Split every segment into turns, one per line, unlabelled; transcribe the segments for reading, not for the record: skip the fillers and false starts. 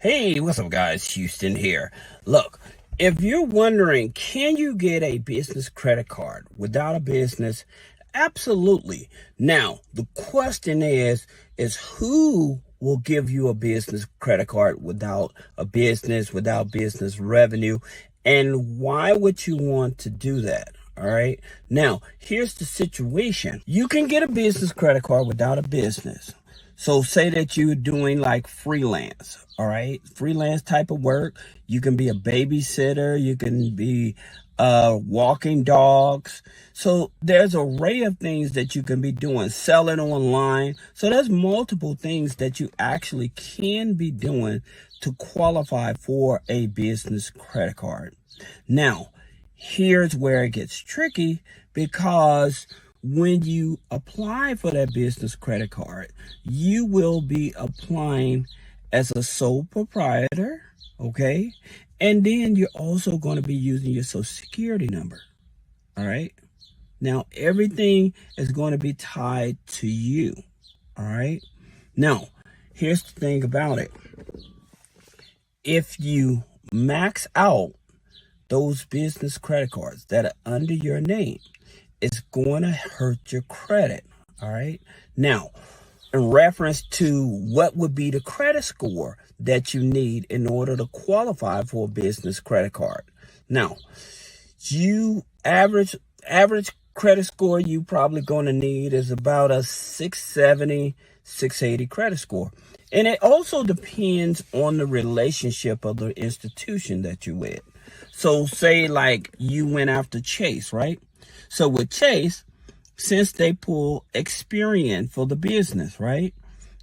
Hey, what's up, guys? Houston here. Look, if you're wondering, can you get a business credit card without a business? Absolutely. Now, the question is who will give you a business credit card without without business revenue? And why would you want to do that? All right. Now, here's the situation. You can get a business credit card without a business. So say that you're doing like freelance, all right? Freelance type of work. You can be a babysitter. You can be walking dogs. So there's an array of things that you can be doing, selling online. So there's multiple things that you actually can be doing to qualify for a business credit card. Now, here's where it gets tricky, because when you apply for that business credit card, you will be applying as a sole proprietor, okay? And then you're also going to be using your social security number, all right? Now, everything is going to be tied to you, all right? Now, here's the thing about it. If you max out those business credit cards that are under your name, it's going to hurt your credit, all right? Now, in reference to what would be the credit score that you need in order to qualify for a business credit card. Now, you average credit score you probably going to need is about a 670, 680 credit score. And it also depends on the relationship of the institution that you're with. So say like you went after Chase, right? So with Chase, since they pull Experian for the business, right?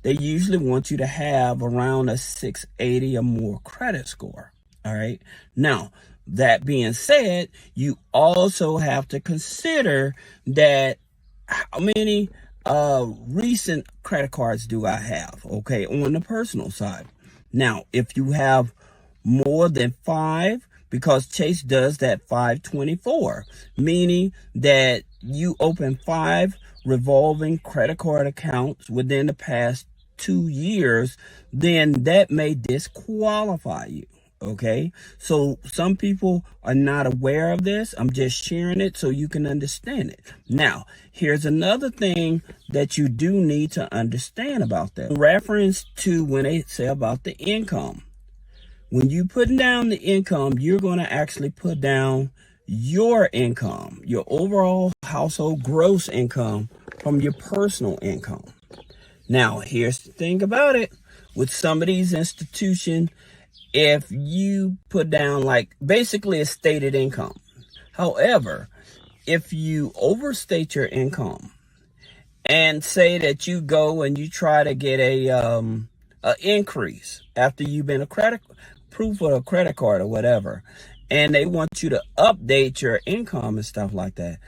They usually want you to have around a 680 or more credit score, all right? Now, that being said, you also have to consider that how many recent credit cards do I have, okay, on the personal side. Now, if you have more than 5, because Chase does that 524, meaning that you open 5 revolving credit card accounts within the past 2 years, then that may disqualify you. Okay, so some people are not aware of this. I'm just sharing it so you can understand it. Now, here's another thing that you do need to understand about that. In reference to when they say about the income. When you put down the income, you're going to actually put down your income, your overall household gross income from your personal income. Now, here's the thing about it. With some of these institutions, if you put down like basically a stated income. However, if you overstate your income and say that you go and you try to get a increase after you've been proof of a credit card or whatever, and they want you to update your income and stuff like that.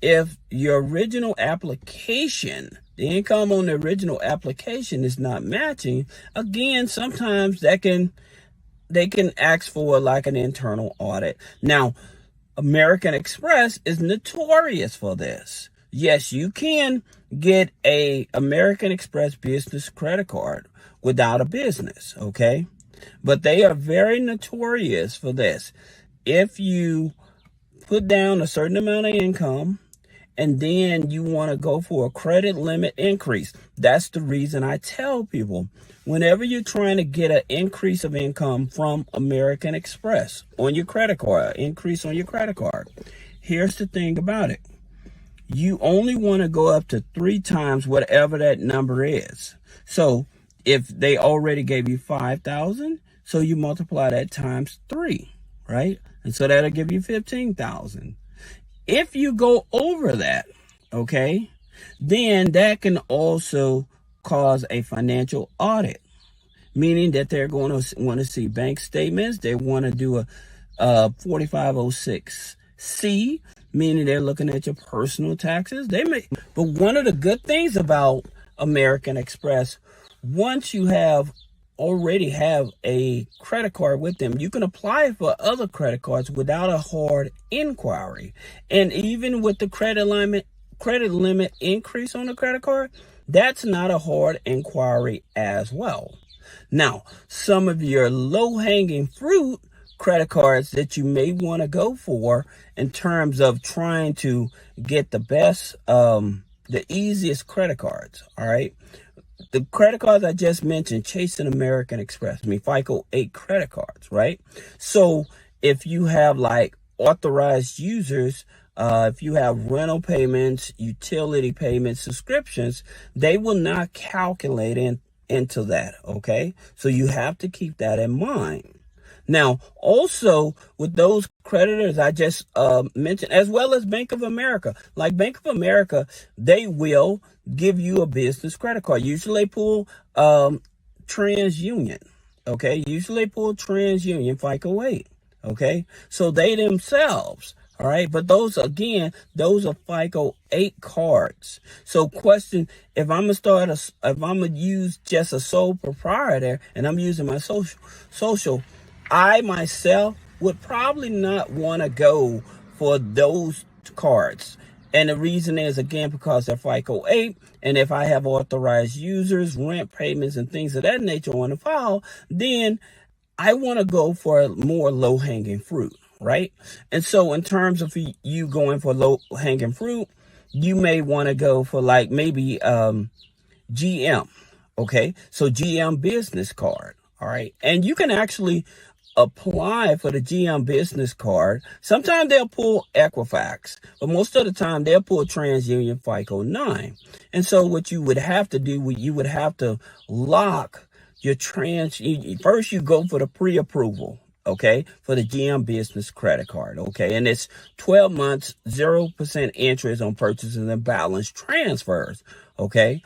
If your original application, the income on the original application is not matching, again, sometimes they can ask for like an internal audit. Now, American Express is notorious for this. Yes, you can get a American Express business credit card without a business, okay? But they are very notorious for this. If you put down a certain amount of income and then you want to go for a credit limit increase, that's the reason I tell people, whenever you're trying to get an increase of income from American Express on your credit card, increase on your credit card, here's the thing about it. You only want to go up to 3 times whatever that number is. So if they already gave you 5,000, so you multiply that times 3, right? And so that'll give you 15,000. If you go over that, okay, then that can also cause a financial audit, meaning that they're going to want to see bank statements. They want to do a 4506C, meaning they're looking at your personal taxes. But one of the good things about American Express, once you already have a credit card with them, you can apply for other credit cards without a hard inquiry. And even with the credit limit increase on the credit card, that's not a hard inquiry as well. Now, some of your low-hanging fruit credit cards that you may want to go for in terms of trying to get the best, the easiest credit cards, all right? The credit cards I just mentioned, Chase and American Express, FICO 8 credit cards, right? So if you have like authorized users, if you have rental payments, utility payments, subscriptions, they will not calculate into that, okay? So you have to keep that in mind. Now, also with those creditors I just mentioned, as well as Bank of America, like Bank of America, they will give you a business credit card. Usually they pull TransUnion, okay? Usually they pull TransUnion FICO 8, okay? So they themselves, all right? But those, again, those are FICO 8 cards. So question, if I'm gonna use just a sole proprietor and I'm using my social, I myself would probably not want to go for those cards. And the reason is, again, because they're FICO 8, and if I have authorized users, rent payments, and things of that nature on the file, then I want to go for more low-hanging fruit, right? And so in terms of you going for low-hanging fruit, you may want to go for like maybe GM, okay? So GM business card, all right? And you can actually apply for the GM business card. Sometimes they'll pull Equifax, but most of the time they'll pull TransUnion FICO 9. And so what you would have to do, you would have to lock your first you go for the pre-approval, okay, for the GM business credit card, okay, and it's 12 months, 0% interest on purchases and balance transfers, okay.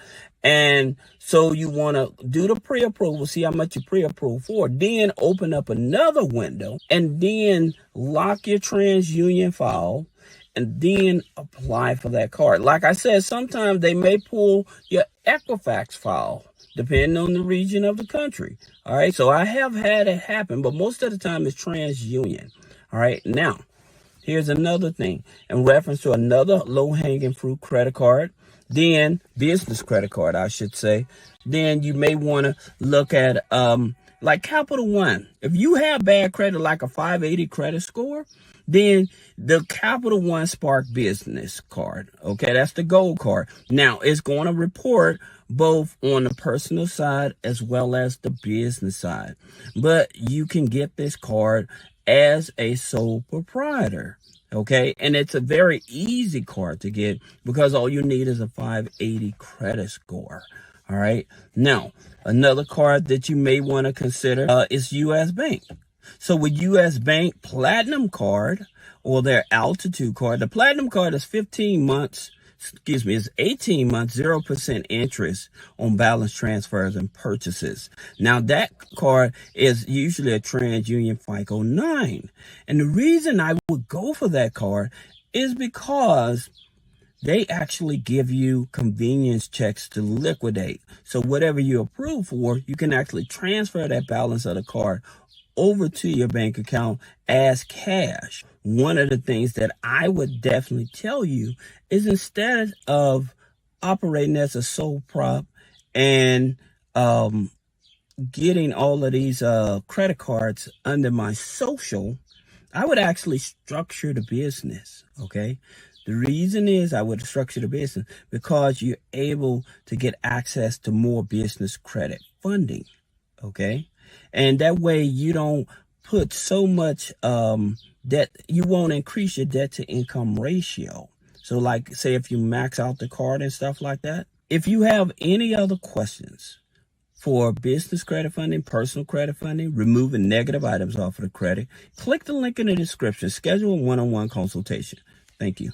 And so you want to do the pre-approval, see how much you pre-approve for, then open up another window and then lock your TransUnion file and then apply for that card. Like I said, sometimes they may pull your Equifax file depending on the region of the country. All right, so I have had it happen, but most of the time it's TransUnion. All right, now here's another thing in reference to another low-hanging fruit credit card. Then business credit card, I should say. Then you may want to look at like Capital One. If you have bad credit, like a 580 credit score, then the Capital One Spark Business card, okay, that's the gold card. Now it's going to report both on the personal side as well as the business side, but you can get this card as a sole proprietor. Okay, and it's a very easy card to get because all you need is a 580 credit score. All right. Now, another card that you may want to consider is U.S. Bank. So with U.S. Bank Platinum Card or their Altitude Card, the Platinum Card is 18 months, 0% interest on balance transfers and purchases. Now that card is usually a TransUnion FICO 9. And the reason I would go for that card is because they actually give you convenience checks to liquidate. So whatever you approve for, you can actually transfer that balance of the card over to your bank account as cash. One of the things that I would definitely tell you is instead of operating as a sole prop and getting all of these credit cards under my social, I would actually structure the business, okay? The reason is I would structure the business because you're able to get access to more business credit funding, okay? And that way you don't put so much debt, you won't increase your debt to income ratio. So like say if you max out the card and stuff like that. If you have any other questions for business credit funding, personal credit funding, removing negative items off of the credit, click the link in the description, schedule a one-on-one consultation. Thank you.